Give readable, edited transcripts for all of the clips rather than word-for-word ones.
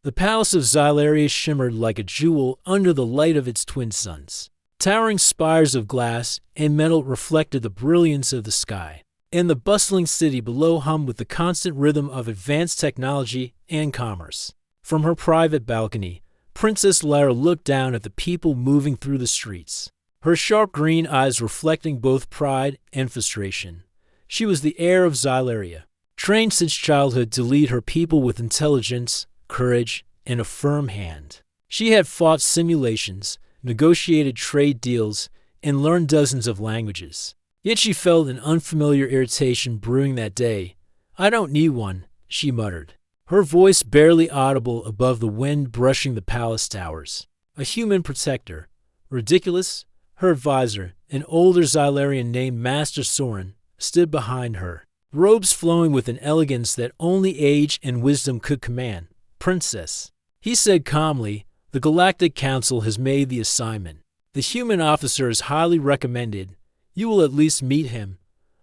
The palace of Xylaria shimmered like a jewel under the light of its twin suns. Towering spires of glass and metal reflected the brilliance of the sky, and the bustling city below hummed with the constant rhythm of advanced technology and commerce. From her private balcony, Princess Lyra looked down at the people moving through the streets, her sharp green eyes reflecting both pride and frustration. She was the heir of Xylaria, trained since childhood to lead her people with intelligence, courage, and a firm hand. She had fought simulations, negotiated trade deals, and learned dozens of languages. Yet she felt an unfamiliar irritation brewing that day. "I don't need one," she muttered, her voice barely audible above the wind brushing the palace towers. A human protector. Ridiculous? Her advisor, an older Xylarian named Master Soren, stood behind her, robes flowing with an elegance that only age and wisdom could command. "Princess," he said calmly, "the Galactic Council has made the assignment. The human officer is highly recommended. You will at least meet him."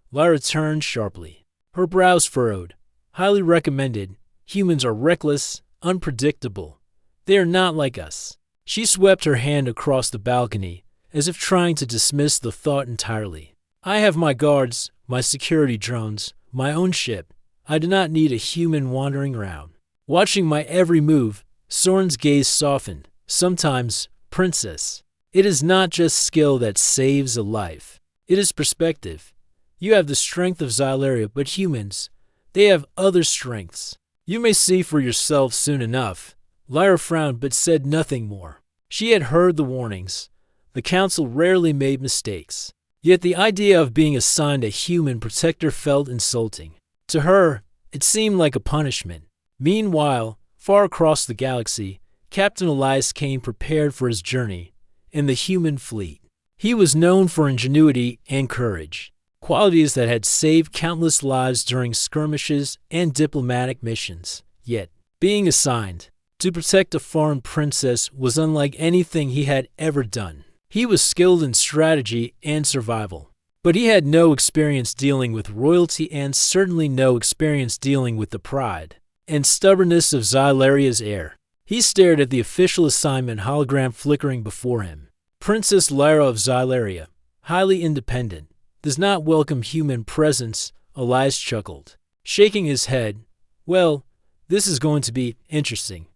Lyra turned sharply, her brows furrowed. "Highly recommended. Humans are reckless, unpredictable. They are not like us." She swept her hand across the balcony, as if trying to dismiss the thought entirely. "I have my guards, my security drones, my own ship. I do not need a human wandering around, watching my every move." Soren's gaze softened. "Sometimes, Princess, it is not just skill that saves a life. It is perspective. You have the strength of Xylaria, but humans, they have other strengths. You may see for yourself soon enough." Lyra frowned but said nothing more. She had heard the warnings. The council rarely made mistakes. Yet the idea of being assigned a human protector felt insulting. To her, it seemed like a punishment. Meanwhile, far across the galaxy, Captain Elias Kane prepared for his journey in the human fleet. He was known for ingenuity and courage, qualities that had saved countless lives during skirmishes and diplomatic missions. Yet, being assigned to protect a foreign princess was unlike anything he had ever done. He was skilled in strategy and survival, but he had no experience dealing with royalty and certainly no experience dealing with the pride and stubbornness of Xylaria's heir. He stared at the official assignment hologram flickering before him. Princess Lyra of Xylaria, highly independent, does not welcome human presence, Elias chuckled, shaking his head. "Well, this is going to be interesting."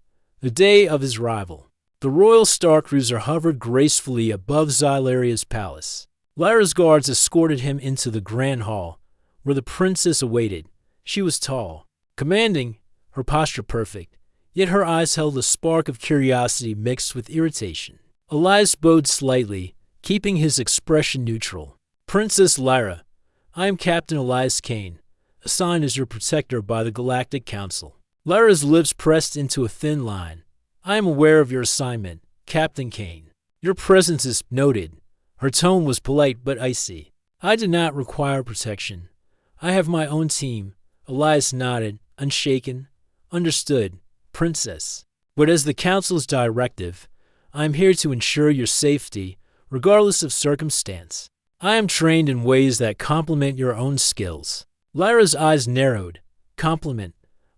The day of his arrival, the royal star cruiser hovered gracefully above Xylaria's palace. Lyra's guards escorted him into the grand hall, where the princess awaited. She was tall, commanding, her posture perfect, yet her eyes held a spark of curiosity mixed with irritation. Elias bowed slightly, keeping his expression neutral. "Princess Lyra, I am Captain Elias Kane, assigned as your protector by the Galactic Council." Lyra's lips pressed into a thin line. "I am aware of your assignment, Captain Kane. Your presence is noted." Her tone was polite but icy. "I do not require protection. I have my own team." Elias nodded, unshaken. "Understood, Princess. But as the Council's directive, I am here to ensure your safety, regardless of circumstance. I am trained in ways that complement your own skills." Lyra's eyes narrowed. "Complement?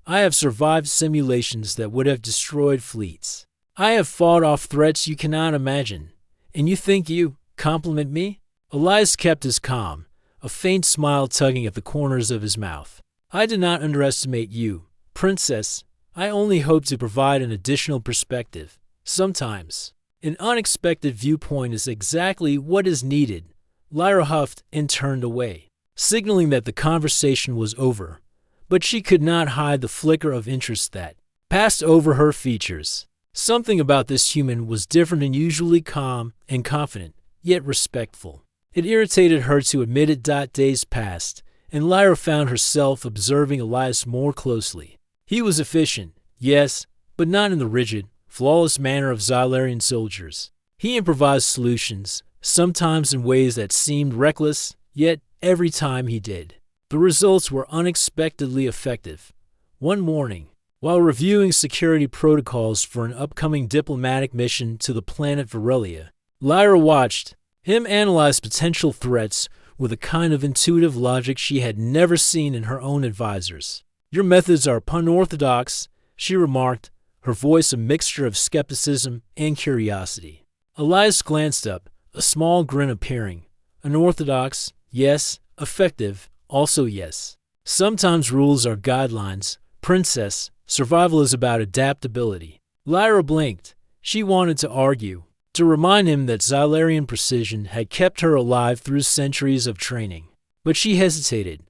I have survived simulations that would have destroyed fleets. I have fought off threats you cannot imagine. And you think you compliment me?" Elias kept his calm, a faint smile tugging at the corners of his mouth. "I do not underestimate you, Princess. I only hope to provide an additional perspective. Sometimes, an unexpected viewpoint is exactly what is needed." Lyra huffed and turned away, signaling that the conversation was over. But she could not hide the flicker of interest that passed over her features. Something about this human was different and usually calm and confident, yet respectful. It irritated her to admit it. Days passed, and Lyra found herself observing Elias more closely. He was efficient, yes, but not in the rigid, flawless manner of Xylarian soldiers. He improvised solutions, sometimes in ways that seemed reckless, yet every time he did, the results were unexpectedly effective. One morning, while reviewing security protocols for an upcoming diplomatic mission to the planet Verelia, Lyra watched him analyze potential threats with a kind of intuitive logic she had never seen in her own advisors. "Your methods are unorthodox," she remarked, her voice a mixture of skepticism and curiosity. Elias glanced up, a small grin appearing. Unorthodox, yes. Effective, also yes. Sometimes rules are guidelines. Princess, survival is about adaptability. Lyra blinked. She wanted to argue, to remind him that Xylarian precision had kept her alive through centuries of training. But she hesitated.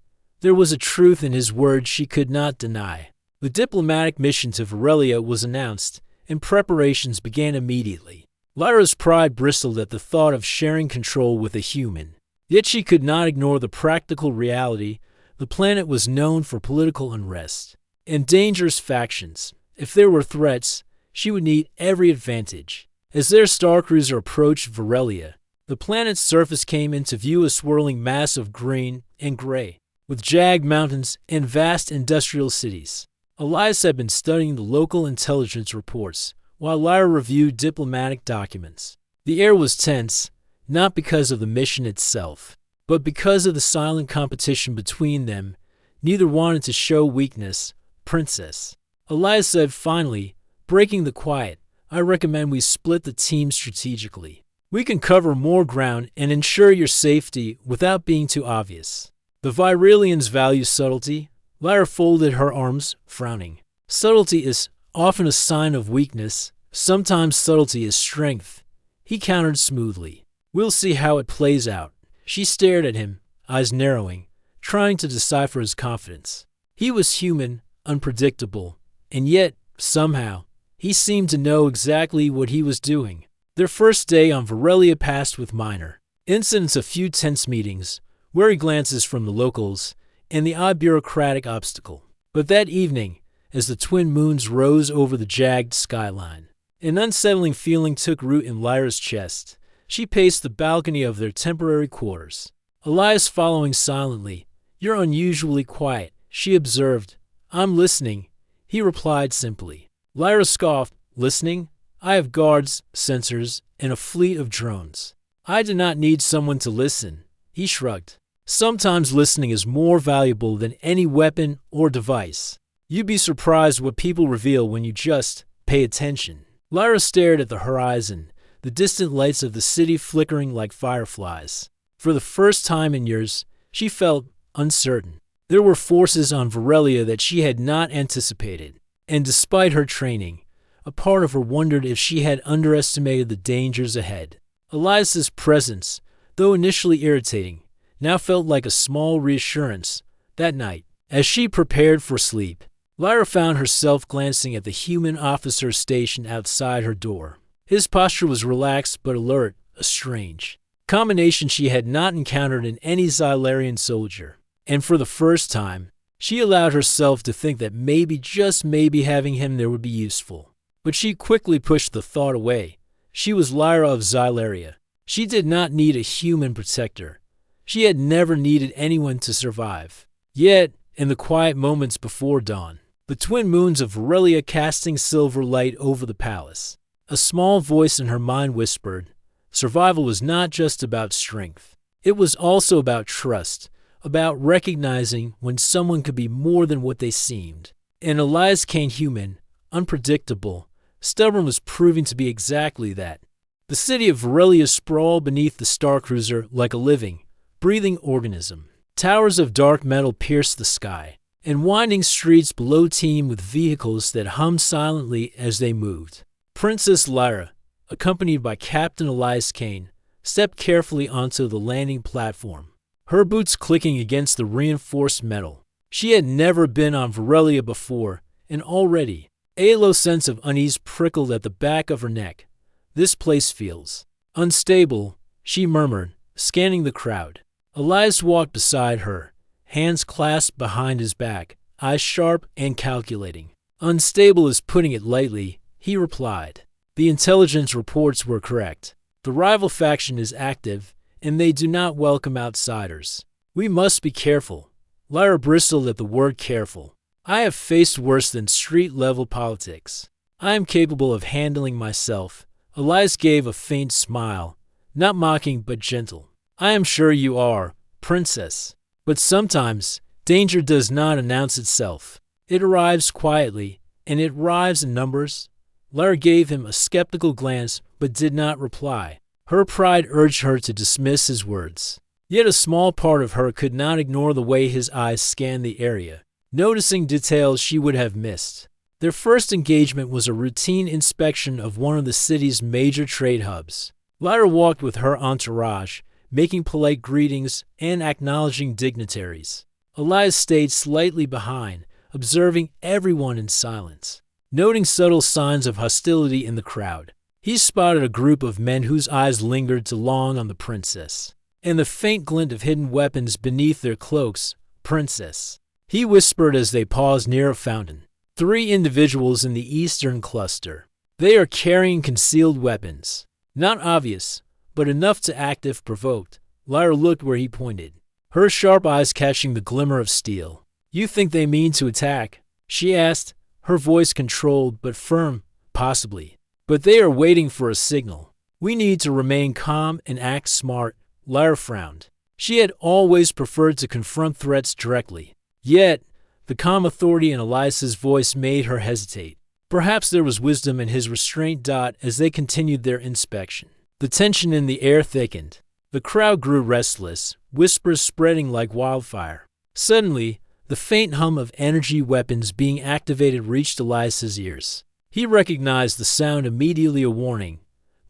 There was a truth in his words she could not deny. The diplomatic mission to Varelia was announced, and preparations began immediately. Lyra's pride bristled at the thought of sharing control with a human. Yet she could not ignore the practical reality. The planet was known for political unrest and dangerous factions. If there were threats, she would need every advantage. As their starcruiser approached Varelia, the planet's surface came into view, a swirling mass of green and gray, with jagged mountains and vast industrial cities. Elias had been studying the local intelligence reports, while Lyra reviewed diplomatic documents. The air was tense, not because of the mission itself, but because of the silent competition between them. Neither wanted to show weakness. Princess, Elias said finally, breaking the quiet, I recommend we split the team strategically. We can cover more ground and ensure your safety without being too obvious. The Virelians value subtlety. Lyra folded her arms, frowning. Subtlety is often a sign of weakness. Sometimes subtlety is strength. He countered smoothly. We'll see how it plays out. She stared at him, eyes narrowing, trying to decipher his confidence. He was human, unpredictable, and yet, somehow, he seemed to know exactly what he was doing. Their first day on Varelia passed with minor incidents, a few tense meetings, wary glances from the locals, and the odd bureaucratic obstacle. But that evening, as the twin moons rose over the jagged skyline, an unsettling feeling took root in Lyra's chest. She paced the balcony of their temporary quarters, Elias following silently. You're unusually quiet, she observed. I'm listening, he replied simply. Lyra scoffed. Listening? I have guards, sensors, and a fleet of drones. I do not need someone to listen, he shrugged. Sometimes listening is more valuable than any weapon or device. You'd be surprised what people reveal when you just pay attention. Lyra stared at the horizon, the distant lights of the city flickering like fireflies. For the first time in years, she felt uncertain. There were forces on Varelia that she had not anticipated, and despite her training, a part of her wondered if she had underestimated the dangers ahead. Elias's presence, though initially irritating, now felt like a small reassurance. That night, as she prepared for sleep, Lyra found herself glancing at the human officer stationed outside her door. His posture was relaxed but alert, a strange combination she had not encountered in any Xylarian soldier. And for the first time, she allowed herself to think that maybe, just maybe, having him there would be useful. But she quickly pushed the thought away. She was Lyra of Xylaria. She did not need a human protector. She had never needed anyone to survive. Yet, in the quiet moments before dawn, the twin moons of Varelia casting silver light over the palace, a small voice in her mind whispered, survival was not just about strength. It was also about trust, about recognizing when someone could be more than what they seemed. And Elias Kane, human, unpredictable, stubborn, was proving to be exactly that. The city of Varelia sprawled beneath the starcruiser like a living, breathing organism. Towers of dark metal pierced the sky, and winding streets below teemed with vehicles that hummed silently as they moved. Princess Lyra, accompanied by Captain Elias Kane, stepped carefully onto the landing platform, her boots clicking against the reinforced metal. She had never been on Varelia before, and already a low sense of unease prickled at the back of her neck. This place feels unstable, she murmured, scanning the crowd. Elias walked beside her, hands clasped behind his back, eyes sharp and calculating. Unstable is putting it lightly, he replied. The intelligence reports were correct. The rival faction is active, and they do not welcome outsiders. We must be careful. Lyra bristled at the word careful. I have faced worse than street-level politics. I am capable of handling myself. Elias gave a faint smile, not mocking but gentle. I am sure you are, princess. But sometimes, danger does not announce itself. It arrives quietly, and it arrives in numbers? Lyra gave him a skeptical glance but did not reply. Her pride urged her to dismiss his words. Yet a small part of her could not ignore the way his eyes scanned the area, noticing details she would have missed. Their first engagement was a routine inspection of one of the city's major trade hubs. Lyra walked with her entourage, making polite greetings and acknowledging dignitaries. Elias stayed slightly behind, observing everyone in silence. Noting subtle signs of hostility in the crowd, he spotted a group of men whose eyes lingered too long on the princess, and the faint glint of hidden weapons beneath their cloaks. "Princess," he whispered as they paused near a fountain. 3 individuals in the eastern cluster. They are carrying concealed weapons. Not obvious, but enough to act if provoked. Lyra looked where he pointed, her sharp eyes catching the glimmer of steel. "You think they mean to attack?" she asked, her voice controlled but firm. "Possibly. But they are waiting for a signal. We need to remain calm and act smart." Lyra frowned. She had always preferred to confront threats directly. Yet, the calm authority in Elias's voice made her hesitate. Perhaps there was wisdom in his restraint. As they continued their inspection, the tension in the air thickened. The crowd grew restless, whispers spreading like wildfire. Suddenly, the faint hum of energy weapons being activated reached Elias's ears. He recognized the sound, immediately a warning.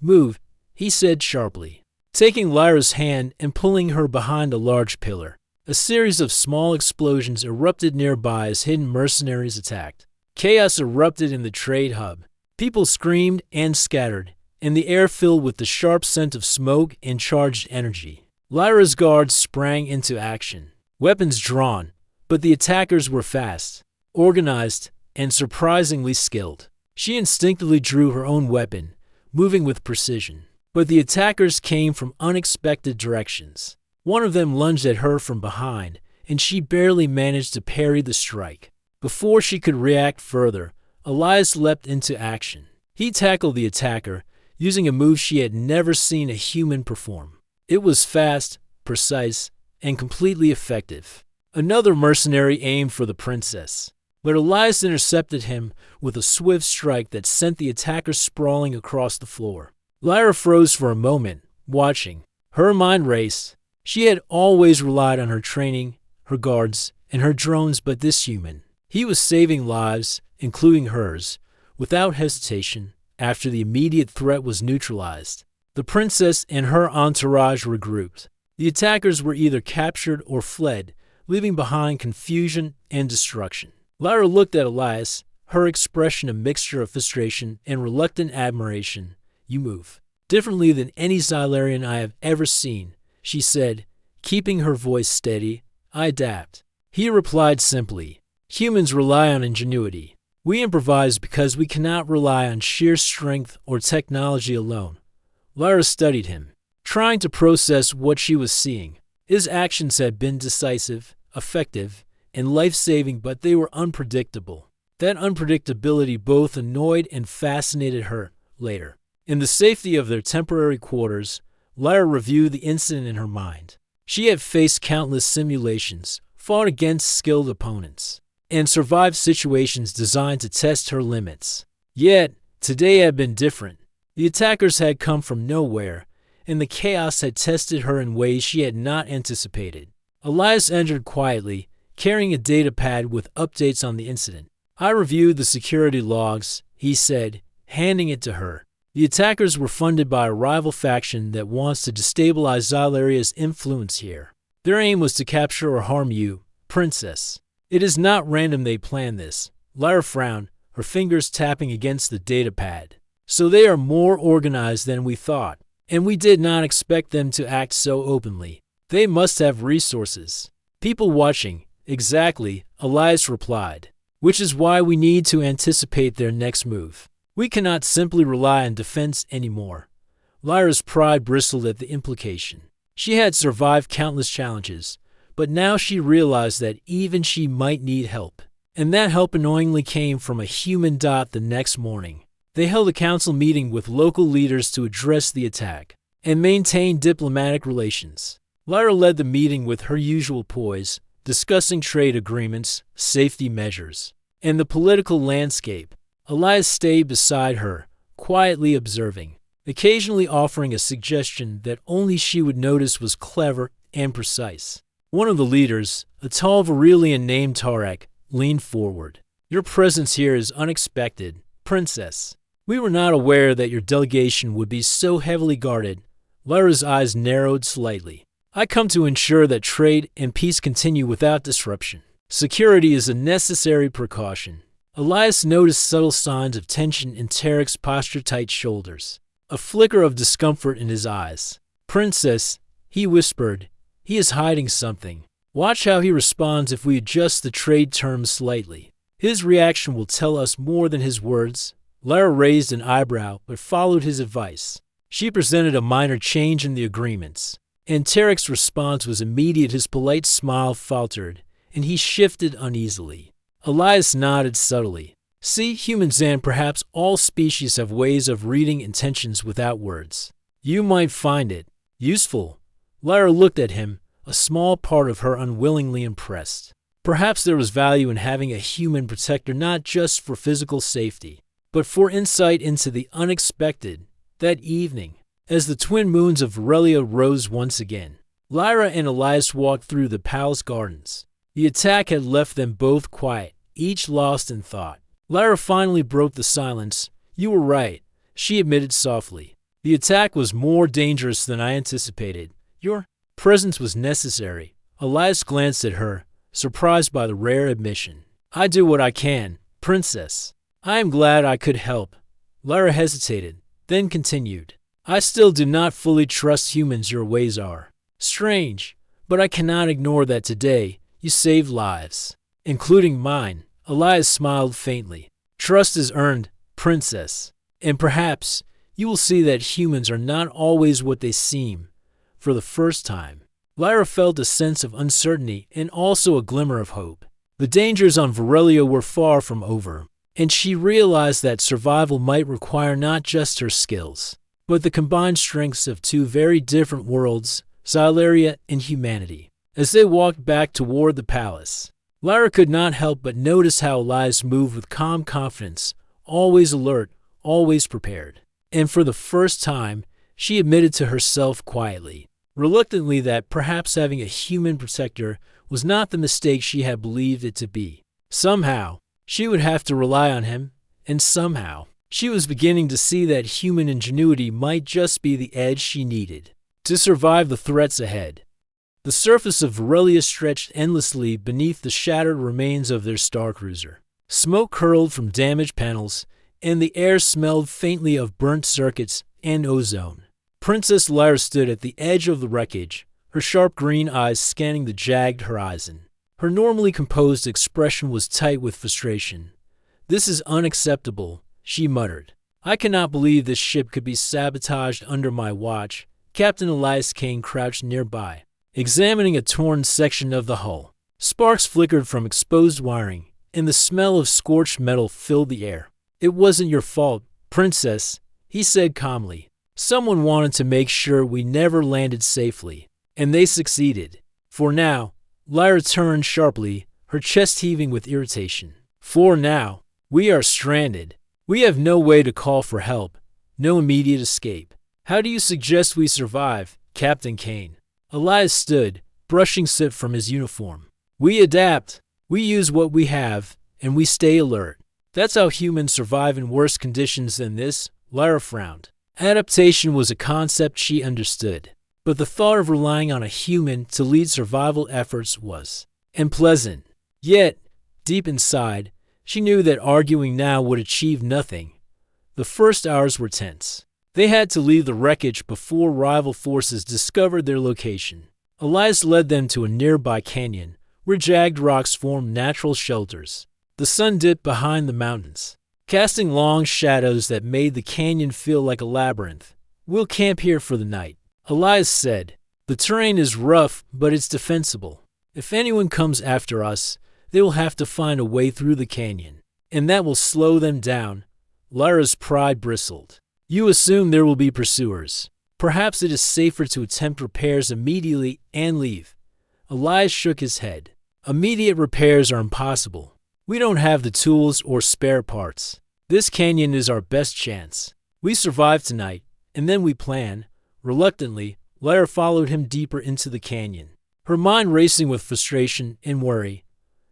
"Move," he said sharply, taking Lyra's hand and pulling her behind a large pillar. A series of small explosions erupted nearby as hidden mercenaries attacked. Chaos erupted in the trade hub. People screamed and scattered, and the air filled with the sharp scent of smoke and charged energy. Lyra's guards sprang into action, weapons drawn, but the attackers were fast, organized, and surprisingly skilled. She instinctively drew her own weapon, moving with precision. But the attackers came from unexpected directions. One of them lunged at her from behind, and she barely managed to parry the strike. Before she could react further, Elias leapt into action. He tackled the attacker, using a move she had never seen a human perform. It was fast, precise, and completely effective. Another mercenary aimed for the princess, but Elias intercepted him with a swift strike that sent the attacker sprawling across the floor. Lyra froze for a moment, watching. Her mind raced. She had always relied on her training, her guards, and her drones, but this human, he was saving lives, including hers, without hesitation, after the immediate threat was neutralized. The princess and her entourage regrouped. The attackers were either captured or fled, leaving behind confusion and destruction. Lyra looked at Elias, her expression a mixture of frustration and reluctant admiration. "You move differently than any Xylarian I have ever seen," she said, keeping her voice steady. "I adapt." He replied simply, "Humans rely on ingenuity. We improvise because we cannot rely on sheer strength or technology alone." Lyra studied him, trying to process what she was seeing. His actions had been decisive, effective, and life-saving, but they were unpredictable. That unpredictability both annoyed and fascinated her. Later, in the safety of their temporary quarters, Lyra reviewed the incident in her mind. She had faced countless simulations, fought against skilled opponents, and survived situations designed to test her limits. Yet, today had been different. The attackers had come from nowhere, and the chaos had tested her in ways she had not anticipated. Elias entered quietly, carrying a data pad with updates on the incident. "I reviewed the security logs," he said, handing it to her. "The attackers were funded by a rival faction that wants to destabilize Xylaria's influence here. Their aim was to capture or harm you, princess. It is not random they planned this." Lyra frowned, her fingers tapping against the data pad. "So they are more organized than we thought, and we did not expect them to act so openly. They must have resources." "People watching." "Exactly," Elias replied. "Which is why we need to anticipate their next move. We cannot simply rely on defense anymore." Lyra's pride bristled at the implication. She had survived countless challenges, but now she realized that even she might need help. And that help annoyingly came from a human. The next morning, they held a council meeting with local leaders to address the attack and maintain diplomatic relations. Lyra led the meeting with her usual poise, discussing trade agreements, safety measures, and the political landscape. Elias stayed beside her, quietly observing, occasionally offering a suggestion that only she would notice was clever and precise. One of the leaders, a tall Varelian named Tarek, leaned forward. "Your presence here is unexpected, Princess. We were not aware that your delegation would be so heavily guarded." Lyra's eyes narrowed slightly. "I come to ensure that trade and peace continue without disruption. Security is a necessary precaution." Elias noticed subtle signs of tension in Tarek's posture-tight shoulders, a flicker of discomfort in his eyes. "Princess," he whispered, "he is hiding something. Watch how he responds if we adjust the trade terms slightly. His reaction will tell us more than his words." Lyra raised an eyebrow but followed his advice. She presented a minor change in the agreements, and Tarek's response was immediate. His polite smile faltered, and he shifted uneasily. Elias nodded subtly. "See, humans and perhaps all species have ways of reading intentions without words. You might find it useful." Lyra looked at him, a small part of her unwillingly impressed. Perhaps there was value in having a human protector, not just for physical safety, but for insight into the unexpected. That evening, as the twin moons of Varelia rose once again, Lyra and Elias walked through the palace gardens. The attack had left them both quiet, each lost in thought. Lyra finally broke the silence. "You were right," she admitted softly. "The attack was more dangerous than I anticipated. Your presence was necessary." Elias glanced at her, surprised by the rare admission. "I do what I can, Princess." "I am glad I could help." Lyra hesitated, then continued. "I still do not fully trust humans. Your ways are strange, but I cannot ignore that today you saved lives, including mine." Elias smiled faintly. "Trust is earned, Princess, and perhaps you will see that humans are not always what they seem." For the first time, Lyra felt a sense of uncertainty and also a glimmer of hope. The dangers on Varelia were far from over, and she realized that survival might require not just her skills, but the combined strengths of two very different worlds, Xyleria and humanity. As they walked back toward the palace, Lyra could not help but notice how Elias moved with calm confidence, always alert, always prepared. And for the first time, she admitted to herself quietly, reluctantly, that perhaps having a human protector was not the mistake she had believed it to be. Somehow, she would have to rely on him, and somehow, she was beginning to see that human ingenuity might just be the edge she needed to survive the threats ahead. The surface of Varelia stretched endlessly beneath the shattered remains of their star cruiser. Smoke curled from damaged panels, and the air smelled faintly of burnt circuits and ozone. Princess Lyra stood at the edge of the wreckage, her sharp green eyes scanning the jagged horizon. Her normally composed expression was tight with frustration. "This is unacceptable," she muttered. "I cannot believe this ship could be sabotaged under my watch." Captain Elias Kane crouched nearby, examining a torn section of the hull. Sparks flickered from exposed wiring, and the smell of scorched metal filled the air. "It wasn't your fault, Princess," he said calmly. "Someone wanted to make sure we never landed safely, and they succeeded. For now," Lyra turned sharply, her chest heaving with irritation. "For now, we are stranded. We have no way to call for help, no immediate escape. How do you suggest we survive, Captain Kane?" Elias stood, brushing soot from his uniform. "We adapt. We use what we have, and we stay alert. That's how humans survive in worse conditions than this." Lyra frowned. Adaptation was a concept she understood, but the thought of relying on a human to lead survival efforts was unpleasant. Yet, deep inside, she knew that arguing now would achieve nothing. The first hours were tense. They had to leave the wreckage before rival forces discovered their location. Elias led them to a nearby canyon, where jagged rocks formed natural shelters. The sun dipped behind the mountains, casting long shadows that made the canyon feel like a labyrinth. "We'll camp here for the night," Elias said. "The terrain is rough, but it's defensible. If anyone comes after us, they will have to find a way through the canyon, and that will slow them down." Lyra's pride bristled. "You assume there will be pursuers. Perhaps it is safer to attempt repairs immediately and leave." Elias shook his head. "Immediate repairs are impossible. We don't have the tools or spare parts. This canyon is our best chance. We survive tonight, and then we plan." Reluctantly, Lyra followed him deeper into the canyon, her mind racing with frustration and worry.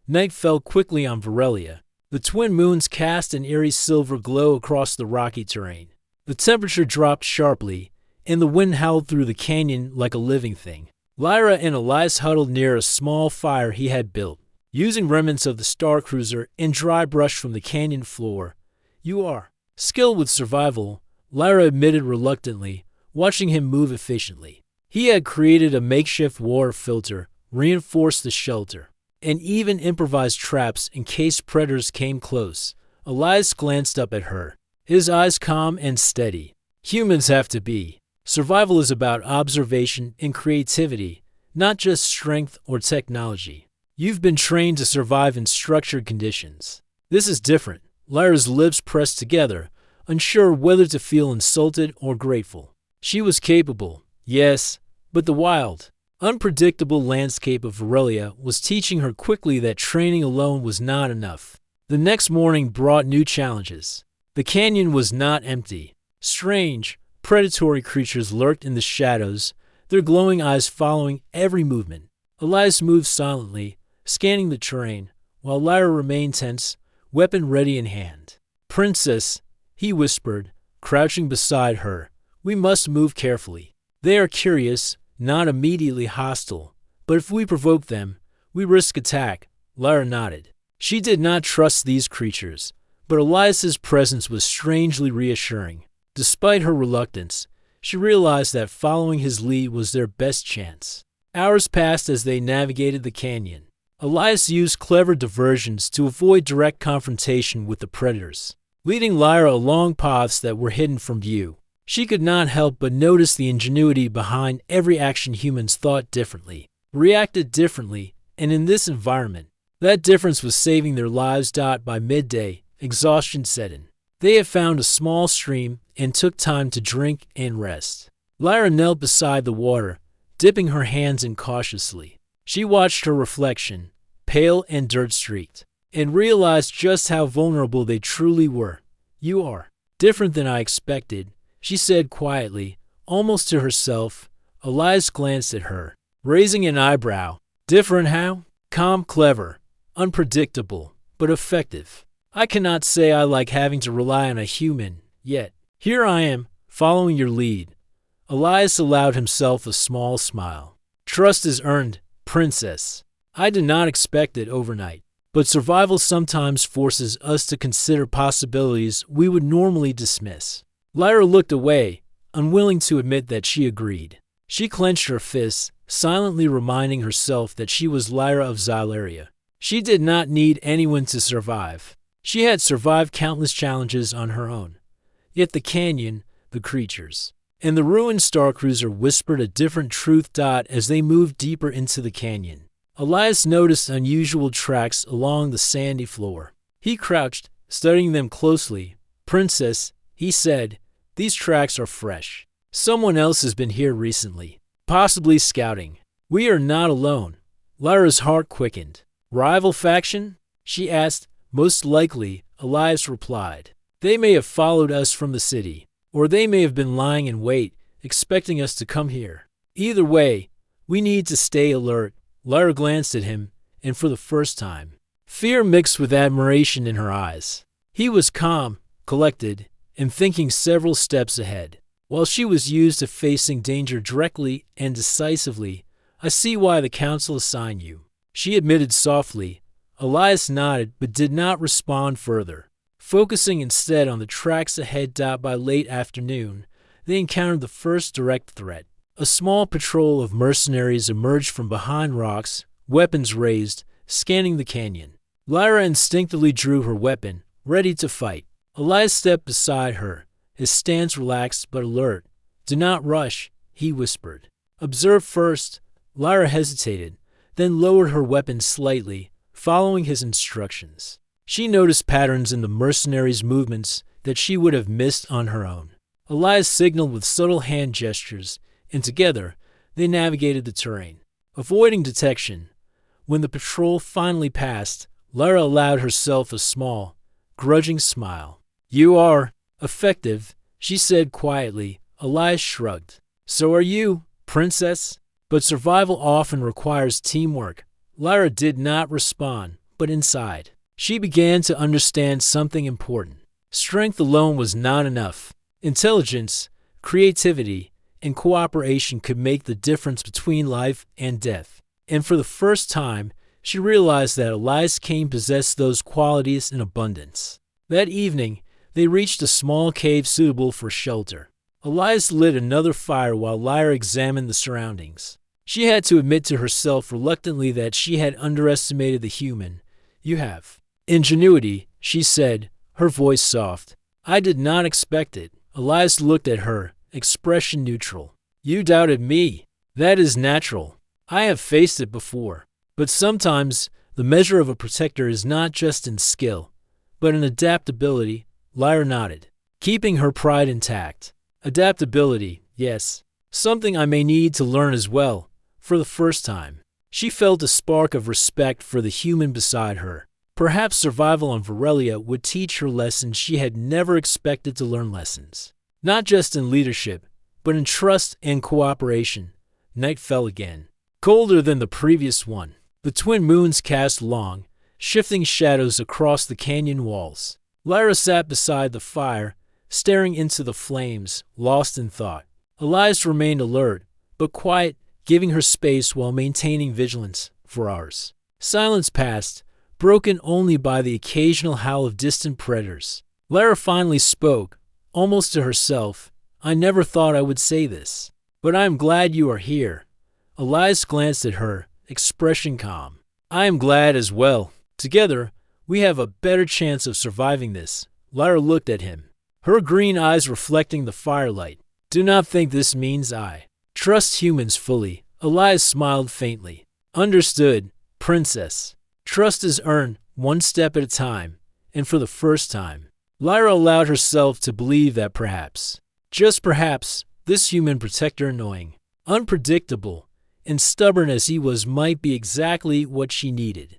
Night fell quickly on Varelia. The twin moons cast an eerie silver glow across the rocky terrain. The temperature dropped sharply, and the wind howled through the canyon like a living thing. Lyra and Elias huddled near a small fire he had built, using remnants of the Star Cruiser and dry brush from the canyon floor. "You are skilled with survival," Lyra admitted reluctantly, watching him move efficiently. He had created a makeshift water filter, reinforced the shelter, and even improvised traps in case predators came close. Elias glanced up at her, his eyes calm and steady. "Humans have to be. Survival is about observation and creativity, not just strength or technology. You've been trained to survive in structured conditions. This is different." Lyra's lips pressed together, unsure whether to feel insulted or grateful. She was capable, yes, but the wild, unpredictable landscape of Varelia was teaching her quickly that training alone was not enough. The next morning brought new challenges. The canyon was not empty. Strange, predatory creatures lurked in the shadows, their glowing eyes following every movement. Elias moved silently, scanning the terrain, while Lyra remained tense, weapon ready in hand. "Princess," he whispered, crouching beside her, "we must move carefully. They are curious, not immediately hostile, but if we provoke them, we risk attack." Lyra nodded. She did not trust these creatures, but Elias's presence was strangely reassuring. Despite her reluctance, she realized that following his lead was their best chance. Hours passed as they navigated the canyon. Elias used clever diversions to avoid direct confrontation with the predators, leading Lyra along paths that were hidden from view. She could not help but notice the ingenuity behind every action. Humans thought differently, reacted differently, and in this environment, that difference was saving their lives. By midday, exhaustion set in. They had found a small stream and took time to drink and rest. Lyra knelt beside the water, dipping her hands in cautiously. She watched her reflection, pale and dirt-streaked, and realized just how vulnerable they truly were. "You are different than I expected," she said quietly, almost to herself. Elias glanced at her, raising an eyebrow. "Different how?" "Calm, clever, unpredictable, but effective. I cannot say I like having to rely on a human, yet here I am, following your lead." Elias allowed himself a small smile. "Trust is earned, Princess. I did not expect it overnight, but survival sometimes forces us to consider possibilities we would normally dismiss." Lyra looked away, unwilling to admit that she agreed. She clenched her fists, silently reminding herself that she was Lyra of Xyleria. She did not need anyone to survive. She had survived countless challenges on her own. Yet the canyon, the creatures, and the ruined Star Cruiser whispered a different truth. As they moved deeper into the canyon, Elias noticed unusual tracks along the sandy floor. He crouched, studying them closely. "Princess," he said, "these tracks are fresh. Someone else has been here recently, possibly scouting. We are not alone." Lyra's heart quickened. "Rival faction?" she asked. "Most likely," Elias replied. "They may have followed us from the city, or they may have been lying in wait, expecting us to come here. Either way, we need to stay alert." Lyra glanced at him, and for the first time, fear mixed with admiration in her eyes. He was calm, collected, and thinking several steps ahead. While she was used to facing danger directly and decisively, "I see why the council assigned you," she admitted softly. Elias nodded but did not respond further, focusing instead on the tracks ahead. By late afternoon, they encountered the first direct threat. A small patrol of mercenaries emerged from behind rocks, weapons raised, scanning the canyon. Lyra instinctively drew her weapon, ready to fight. Elias stepped beside her, his stance relaxed but alert. "Do not rush," he whispered. "Observe first." Lyra hesitated, then lowered her weapon slightly, following his instructions. She noticed patterns in the mercenaries' movements that she would have missed on her own. Elias signaled with subtle hand gestures, and together they navigated the terrain, avoiding detection. When the patrol finally passed, Lyra allowed herself a small, grudging smile. You are effective, she said quietly. Elias shrugged. So are you, princess. But survival often requires teamwork. Lyra did not respond, but inside, she began to understand something important. Strength alone was not enough. Intelligence, creativity, and cooperation could make the difference between life and death. And for the first time, she realized that Elias Kane possessed those qualities in abundance. That evening, they reached a small cave suitable for shelter. Elias lit another fire while Lyra examined the surroundings. She had to admit to herself reluctantly that she had underestimated the human. You have ingenuity, she said, her voice soft. I did not expect it. Elias looked at her, expression neutral. You doubted me. That is natural. I have faced it before. But sometimes, the measure of a protector is not just in skill, but in adaptability. Lyra nodded, keeping her pride intact. Adaptability, yes. Something I may need to learn as well. For the first time, she felt a spark of respect for the human beside her. Perhaps survival on Varelia would teach her lessons she had never expected to learn lessons. Not just in leadership, but in trust and cooperation. Night fell again, colder than the previous one. The twin moons cast long, shifting shadows across the canyon walls. Lyra sat beside the fire, staring into the flames, lost in thought. Elias remained alert, but quiet, giving her space while maintaining vigilance for hours. Silence passed, broken only by the occasional howl of distant predators. Lyra finally spoke, almost to herself. I never thought I would say this, but I am glad you are here. Elias glanced at her, expression calm. I am glad as well. Together, we have a better chance of surviving this. Lyra looked at him, her green eyes reflecting the firelight. Do not think this means I trust humans fully. Elias smiled faintly. Understood, princess. Trust is earned one step at a time, and for the first time, Lyra allowed herself to believe that perhaps, just perhaps, this human protector, annoying, unpredictable, and stubborn as he was, might be exactly what she needed.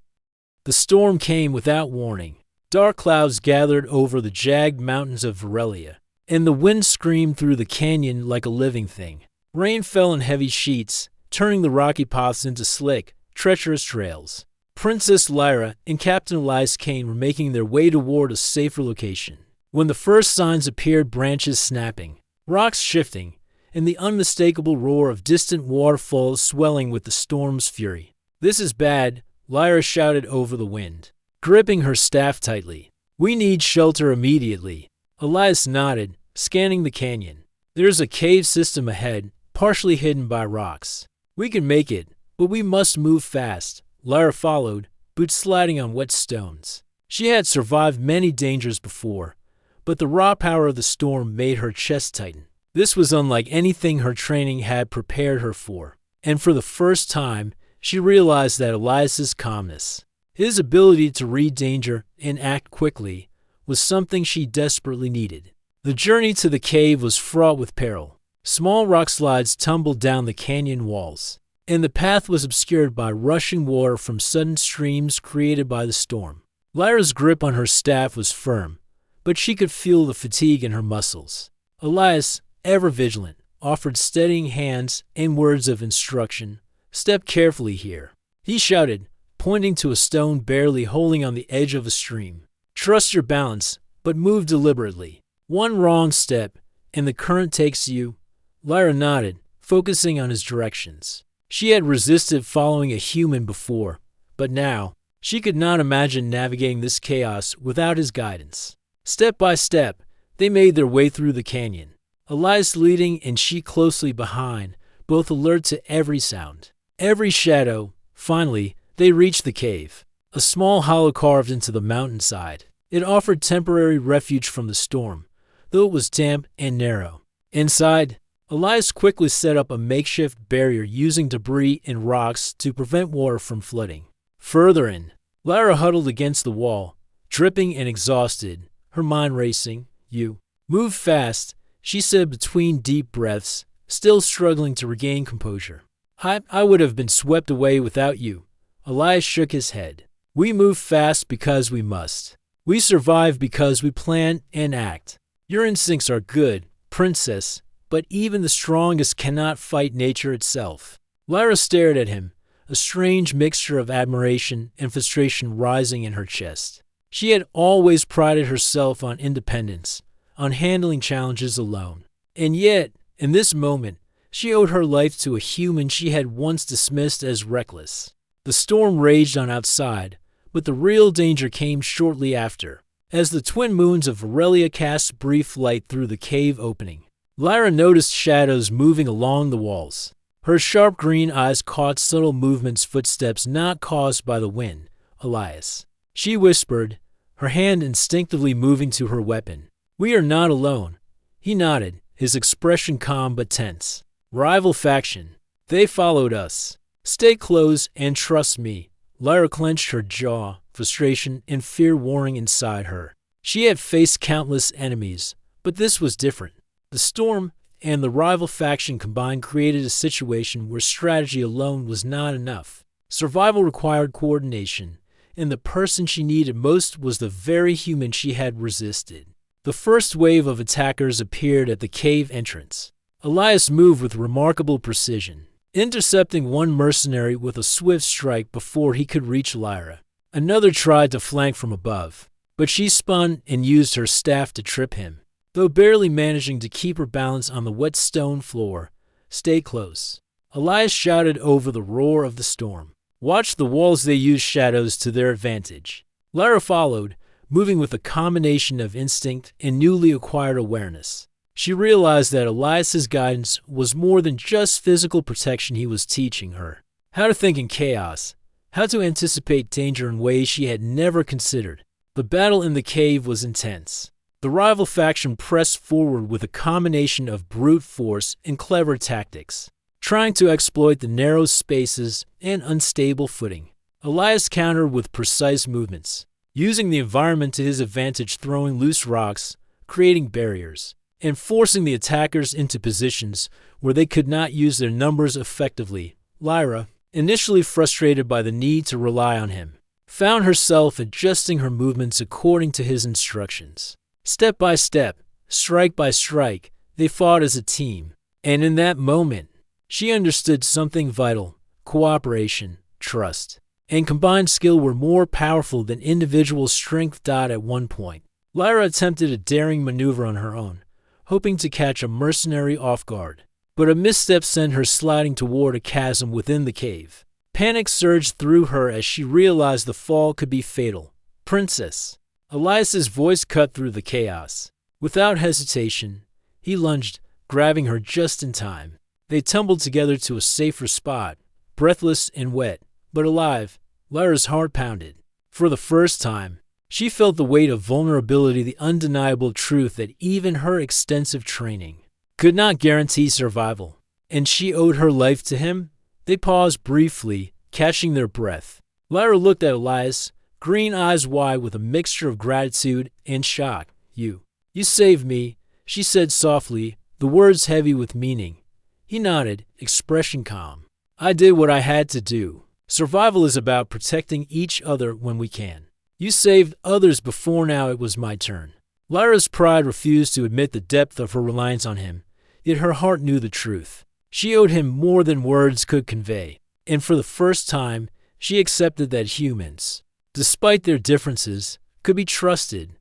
The storm came without warning. Dark clouds gathered over the jagged mountains of Varelia, and the wind screamed through the canyon like a living thing. Rain fell in heavy sheets, turning the rocky paths into slick, treacherous trails. Princess Lyra and Captain Elias Kane were making their way toward a safer location. When the first signs appeared, branches snapping, rocks shifting, and the unmistakable roar of distant waterfalls swelling with the storm's fury. This is bad, Lyra shouted over the wind, gripping her staff tightly. We need shelter immediately. Elias nodded, scanning the canyon. There's a cave system ahead, partially hidden by rocks. We can make it, but we must move fast. Lyra followed, boots sliding on wet stones. She had survived many dangers before, but the raw power of the storm made her chest tighten. This was unlike anything her training had prepared her for, and for the first time, she realized that Elias's calmness, his ability to read danger and act quickly, was something she desperately needed. The journey to the cave was fraught with peril. Small rock slides tumbled down the canyon walls, and the path was obscured by rushing water from sudden streams created by the storm. Lyra's grip on her staff was firm, but she could feel the fatigue in her muscles. Elias, ever vigilant, offered steadying hands and words of instruction. Step carefully here, he shouted, pointing to a stone barely holding on the edge of a stream. Trust your balance, but move deliberately. One wrong step, and the current takes you. Lyra nodded, focusing on his directions. She had resisted following a human before, but now, she could not imagine navigating this chaos without his guidance. Step by step, they made their way through the canyon, Elias leading and she closely behind, both alert to every sound, every shadow. Finally, they reached the cave, a small hollow carved into the mountainside. It offered temporary refuge from the storm, though it was damp and narrow. Inside, Elias quickly set up a makeshift barrier using debris and rocks to prevent water from flooding. Further in, Lyra huddled against the wall, dripping and exhausted, her mind racing. You move fast, she said between deep breaths, still struggling to regain composure. I would have been swept away without you. Elias shook his head. We move fast because we must. We survive because we plan and act. Your instincts are good, princess, but even the strongest cannot fight nature itself. Lyra stared at him, a strange mixture of admiration and frustration rising in her chest. She had always prided herself on independence, on handling challenges alone. And yet, in this moment, she owed her life to a human she had once dismissed as reckless. The storm raged on outside, but the real danger came shortly after, as the twin moons of Aurelia cast brief light through the cave opening. Lyra noticed shadows moving along the walls. Her sharp green eyes caught subtle movements, footsteps not caused by the wind. Elias. She whispered, her hand instinctively moving to her weapon. We are not alone. He nodded, his expression calm but tense. Rival faction. They followed us. Stay close and trust me. Lyra clenched her jaw, frustration and fear warring inside her. She had faced countless enemies, but this was different. The storm and the rival faction combined created a situation where strategy alone was not enough. Survival required coordination, and the person she needed most was the very human she had resisted. The first wave of attackers appeared at the cave entrance. Elias moved with remarkable precision, intercepting one mercenary with a swift strike before he could reach Lyra. Another tried to flank from above, but she spun and used her staff to trip him. Though barely managing to keep her balance on the wet stone floor, stay close. Elias shouted over the roar of the storm. Watch the walls, they use shadows to their advantage. Lyra followed, moving with a combination of instinct and newly acquired awareness. She realized that Elias's guidance was more than just physical protection. He was teaching her how to think in chaos, how to anticipate danger in ways she had never considered. The battle in the cave was intense. The rival faction pressed forward with a combination of brute force and clever tactics, trying to exploit the narrow spaces and unstable footing. Elias countered with precise movements, using the environment to his advantage, throwing loose rocks, creating barriers, and forcing the attackers into positions where they could not use their numbers effectively. Lyra, initially frustrated by the need to rely on him, found herself adjusting her movements according to his instructions. Step by step, strike by strike, they fought as a team, and in that moment, she understood something vital: cooperation, trust, and combined skill were more powerful than individual strength. At one point, Lyra attempted a daring maneuver on her own, hoping to catch a mercenary off guard, but a misstep sent her sliding toward a chasm within the cave. Panic surged through her as she realized the fall could be fatal. Princess. Elias's voice cut through the chaos. Without hesitation, he lunged, grabbing her just in time. They tumbled together to a safer spot, breathless and wet, but alive. Lyra's heart pounded. For the first time, she felt the weight of vulnerability, the undeniable truth that even her extensive training could not guarantee survival. And she owed her life to him? They paused briefly, catching their breath. Lyra looked at Elias, green eyes wide with a mixture of gratitude and shock. You saved me, she said softly, the words heavy with meaning. He nodded, expression calm. I did what I had to do. Survival is about protecting each other when we can. You saved others before, now it was my turn. Lyra's pride refused to admit the depth of her reliance on him, yet her heart knew the truth. She owed him more than words could convey, and for the first time, she accepted that humans, despite their differences, could be trusted.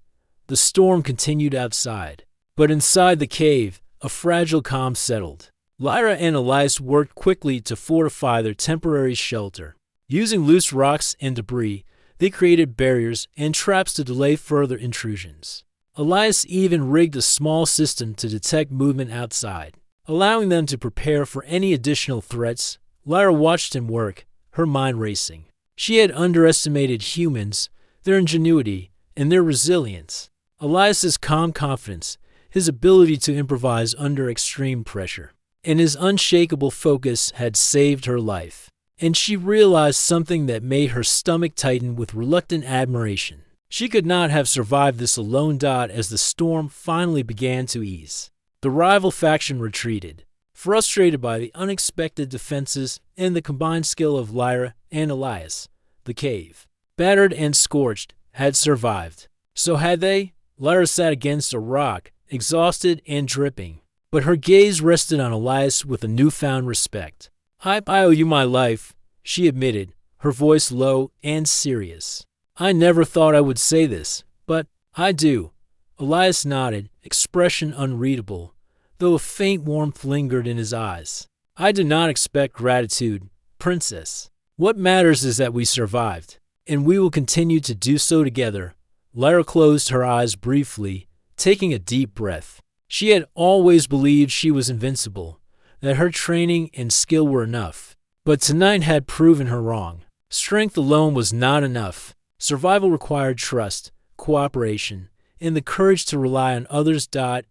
The storm continued outside, but inside the cave, a fragile calm settled. Lyra and Elias worked quickly to fortify their temporary shelter. Using loose rocks and debris, they created barriers and traps to delay further intrusions. Elias even rigged a small system to detect movement outside, allowing them to prepare for any additional threats. Lyra watched him work, her mind racing. She had underestimated humans, their ingenuity, and their resilience. Elias's calm confidence, his ability to improvise under extreme pressure, and his unshakable focus had saved her life. And she realized something that made her stomach tighten with reluctant admiration. She could not have survived this alone. As the storm finally began to ease, the rival faction retreated, frustrated by the unexpected defenses and the combined skill of Lyra and Elias. The cave battered and scorched, had survived. So had they? Lyra sat against a rock, exhausted and dripping, but her gaze rested on Elias with a newfound respect. I owe you my life, she admitted, her voice low and serious. I never thought I would say this, but I do. Elias nodded, expression unreadable, though a faint warmth lingered in his eyes. I do not expect gratitude, Princess. What matters is that we survived, and we will continue to do so together. Lyra closed her eyes briefly, taking a deep breath. She had always believed she was invincible, that her training and skill were enough. But tonight had proven her wrong. Strength alone was not enough. Survival required trust, cooperation, and the courage to rely on others.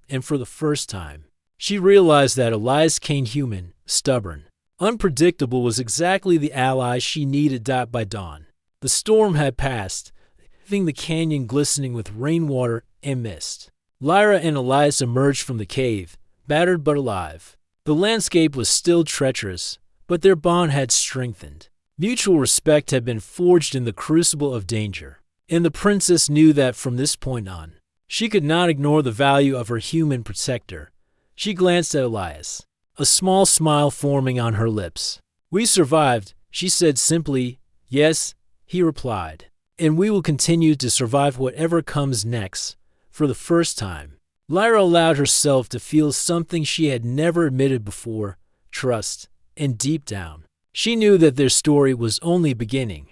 And for the first time, she realized that Elias Kane, human, stubborn, unpredictable, was exactly the ally she needed. By dawn, the storm had passed, leaving the canyon glistening with rainwater and mist. Lyra and Elias emerged from the cave, battered but alive. The landscape was still treacherous, but their bond had strengthened. Mutual respect had been forged in the crucible of danger, and the princess knew that from this point on, she could not ignore the value of her human protector. She glanced at Elias, a small smile forming on her lips. We survived, she said simply. Yes, he replied, and we will continue to survive whatever comes next. For the first time, Lyra allowed herself to feel something she had never admitted before, trust, and deep down, she knew that their story was only beginning.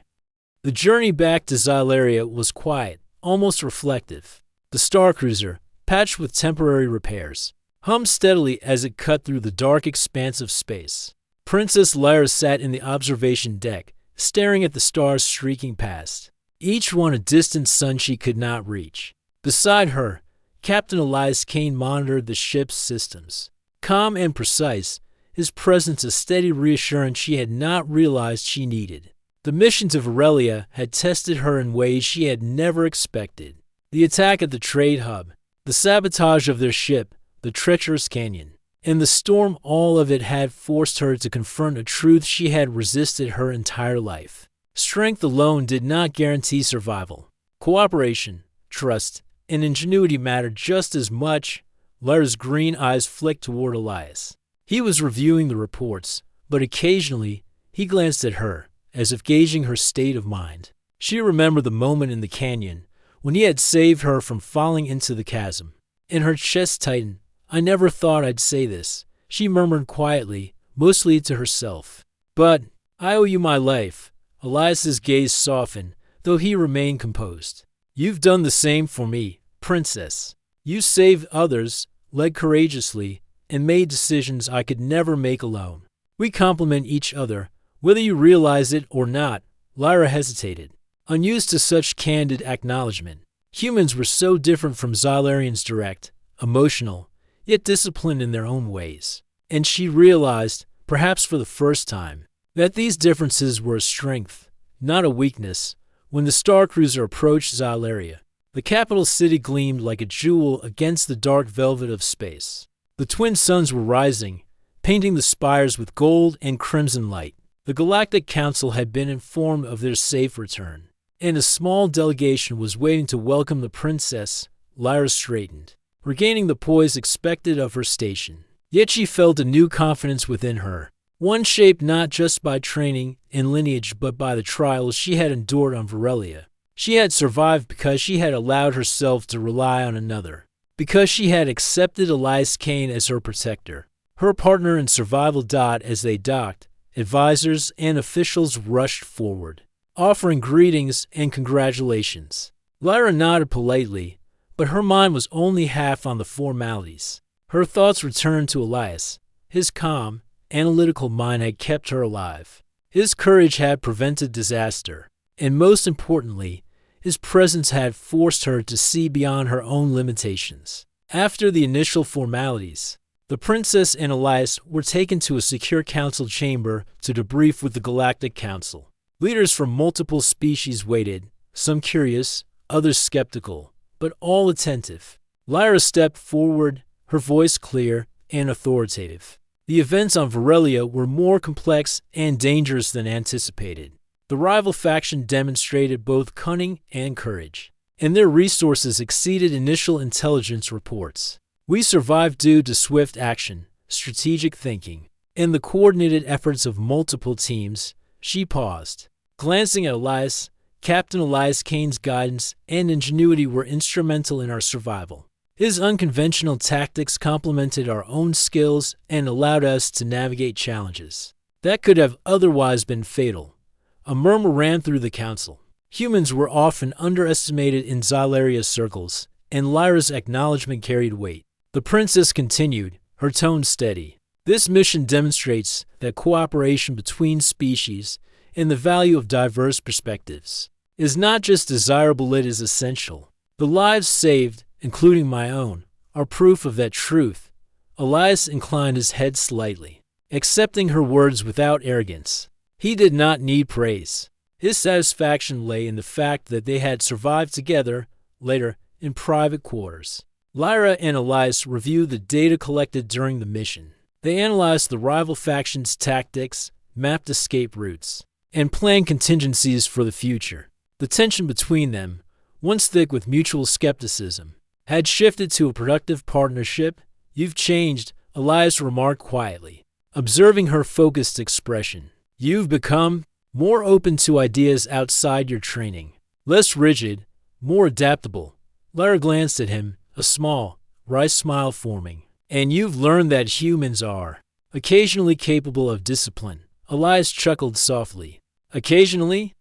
The journey back to Xylaria was quiet, almost reflective. The Star Cruiser, patched with temporary repairs, hummed steadily as it cut through the dark expanse of space. Princess Lyra sat in the observation deck, staring at the stars streaking past, each one a distant sun she could not reach. Beside her, Captain Elias Kane monitored the ship's systems. Calm and precise, his presence a steady reassurance she had not realized she needed. The mission to Varelia had tested her in ways she had never expected. The attack at the trade hub, the sabotage of their ship, the treacherous canyon, and the storm, all of it had forced her to confront a truth she had resisted her entire life. Strength alone did not guarantee survival. Cooperation, trust, and ingenuity mattered just as much. Lyra's green eyes flicked toward Elias. He was reviewing the reports, but occasionally he glanced at her, as if gauging her state of mind. She remembered the moment in the canyon when he had saved her from falling into the chasm, and her chest tightened. I never thought I'd say this, she murmured quietly, mostly to herself. But I owe you my life. Elias's gaze softened, though he remained composed. You've done the same for me, Princess. You saved others, led courageously, and made decisions I could never make alone. We complement each other, whether you realize it or not. Lyra hesitated, unused to such candid acknowledgement. Humans were so different from Xylarians, direct, emotional, yet disciplined in their own ways. And she realized, perhaps for the first time, that these differences were a strength, not a weakness. When the Star Cruiser approached Xylaria, the capital city gleamed like a jewel against the dark velvet of space. The twin suns were rising, painting the spires with gold and crimson light. The Galactic Council had been informed of their safe return, and a small delegation was waiting to welcome the princess. Lyra straightened, regaining the poise expected of her station. Yet she felt a new confidence within her, one shaped not just by training and lineage but by the trials she had endured on Varelia. She had survived because she had allowed herself to rely on another, because she had accepted Elias Kane as her protector, her partner in survival. As they docked, advisors and officials rushed forward, offering greetings and congratulations. Lyra nodded politely, but her mind was only half on the formalities. Her thoughts returned to Elias. His calm, analytical mind had kept her alive. His courage had prevented disaster, and most importantly, his presence had forced her to see beyond her own limitations. After the initial formalities, the princess and Elias were taken to a secure council chamber to debrief with the Galactic Council. Leaders from multiple species waited, some curious, others skeptical, but all attentive. Lyra stepped forward, her voice clear and authoritative. The events on Varelia were more complex and dangerous than anticipated. The rival faction demonstrated both cunning and courage, and their resources exceeded initial intelligence reports. We survived due to swift action, strategic thinking, and the coordinated efforts of multiple teams. She paused. Glancing at Elias, Captain Elias Kane's guidance and ingenuity were instrumental in our survival. His unconventional tactics complemented our own skills and allowed us to navigate challenges that could have otherwise been fatal. A murmur ran through the council. Humans were often underestimated in Xylaria circles, and Lyra's acknowledgement carried weight. The princess continued, her tone steady. This mission demonstrates that cooperation between species and the value of diverse perspectives is not just desirable, it is essential. The lives saved, including my own, are proof of that truth. Elias inclined his head slightly, accepting her words without arrogance. He did not need praise. His satisfaction lay in the fact that they had survived together, later, in private quarters. Lyra and Elias reviewed the data collected during the mission. They analyzed the rival faction's tactics, mapped escape routes, and planned contingencies for the future. The tension between them, once thick with mutual skepticism, had shifted to a productive partnership. "You've changed," Elias remarked quietly, observing her focused expression. "You've become more open to ideas outside your training, less rigid, more adaptable." Lyra glanced at him, a small, wry smile forming. "And you've learned that humans are occasionally capable of discipline." Elias chuckled softly. Occasionally,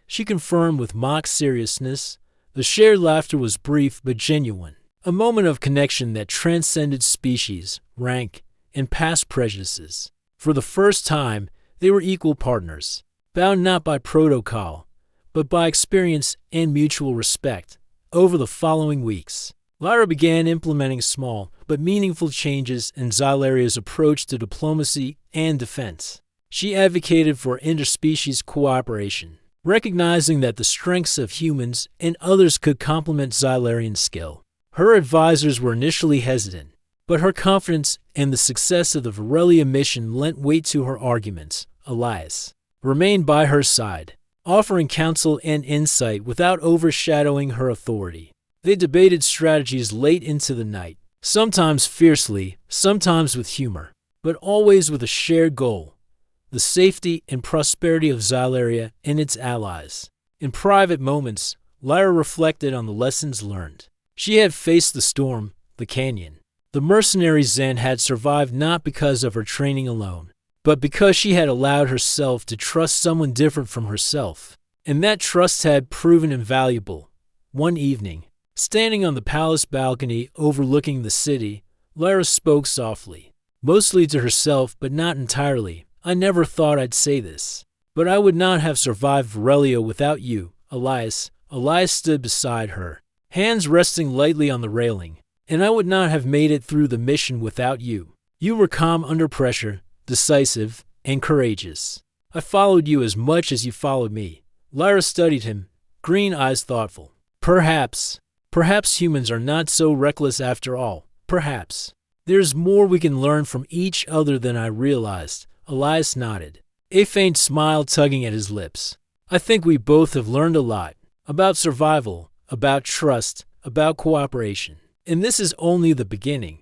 she confirmed with mock seriousness. The shared laughter was brief but genuine, a moment of connection that transcended species, rank, and past prejudices. For the first time, they were equal partners, bound not by protocol, but by experience and mutual respect. Over the following weeks, Lyra began implementing small but meaningful changes in Xylaria's approach to diplomacy and defense. She advocated for interspecies cooperation, recognizing that the strengths of humans and others could complement Xylarian skill. Her advisors were initially hesitant, but her confidence and the success of the Varelia mission lent weight to her arguments. Elias remained by her side, offering counsel and insight without overshadowing her authority. They debated strategies late into the night, sometimes fiercely, sometimes with humor, but always with a shared goal: the safety and prosperity of Xylaria and its allies. In private moments, Lyra reflected on the lessons learned. She had faced the storm, the canyon. The mercenary Zen had survived not because of her training alone, but because she had allowed herself to trust someone different from herself. And that trust had proven invaluable. One evening, standing on the palace balcony overlooking the city, Lyra spoke softly, mostly to herself but not entirely. "I never thought I'd say this, but I would not have survived Varelia without you, Elias." Elias stood beside her, hands resting lightly on the railing. "And I would not have made it through the mission without you. You were calm under pressure, decisive, and courageous. I followed you as much as you followed me." Lyra studied him, green eyes thoughtful. Perhaps humans are not so reckless after all. Perhaps there's more we can learn from each other than I realized." Elias nodded, a faint smile tugging at his lips. "I think we both have learned a lot. About survival, about trust, about cooperation. And this is only the beginning."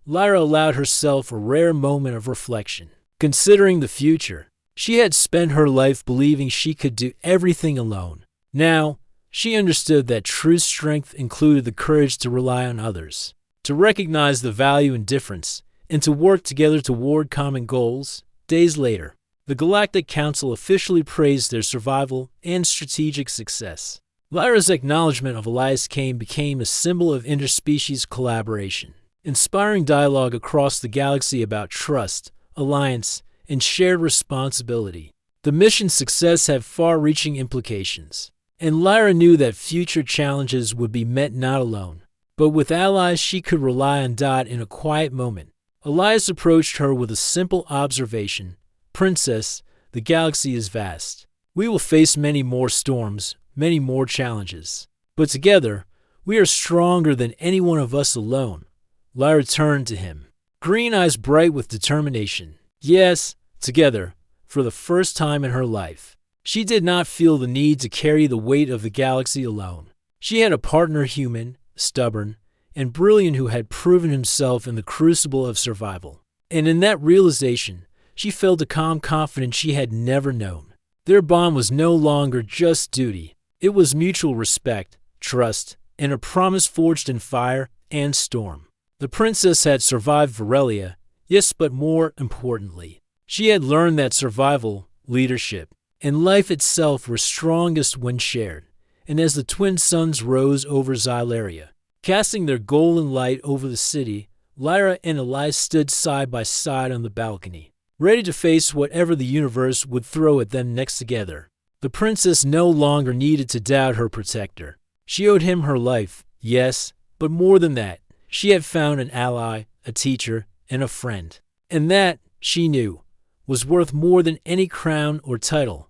Lyra allowed herself a rare moment of reflection. Considering the future, she had spent her life believing she could do everything alone. Now, she understood that true strength included the courage to rely on others, to recognize the value in difference, and to work together toward common goals. Days later, the Galactic Council officially praised their survival and strategic success. Lyra's acknowledgement of Elias Kane became a symbol of interspecies collaboration, inspiring dialogue across the galaxy about trust, alliance, and shared responsibility. The mission's success had far-reaching implications, and Lyra knew that future challenges would be met not alone, but with allies she could rely on. In a quiet moment, Elias approached her with a simple observation: "Princess, the galaxy is vast. We will face many more storms, many more challenges. But together, we are stronger than any one of us alone." Lyra turned to him, green eyes bright with determination. Yes, together, for the first time in her life, She did not feel the need to carry the weight of the galaxy alone. She had a partner human, stubborn, and brilliant who had proven himself in the crucible of survival. And in that realization, she felt a calm confidence she had never known. Their bond was no longer just duty. It was mutual respect, trust, and a promise forged in fire and storm. The princess had survived Varelia, yes, but more importantly, she had learned that survival, leadership, and life itself were strongest when shared. And as the twin suns rose over Xylaria, casting their golden light over the city, Lyra and Elias stood side by side on the balcony, ready to face whatever the universe would throw at them next together. The princess no longer needed to doubt her protector. She owed him her life, yes, but more than that, she had found an ally, a teacher, and a friend. And that, she knew, was worth more than any crown or title.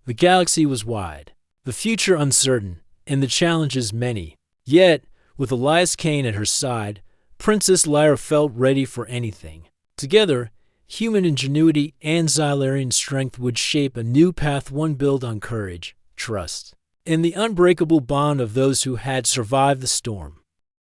The galaxy was wide, the future uncertain, and the challenges many. Yet, with Elias Kane at her side, Princess Lyra felt ready for anything. Together, human ingenuity and Xylarian strength would shape a new path, one built on courage, trust, and the unbreakable bond of those who had survived the storm.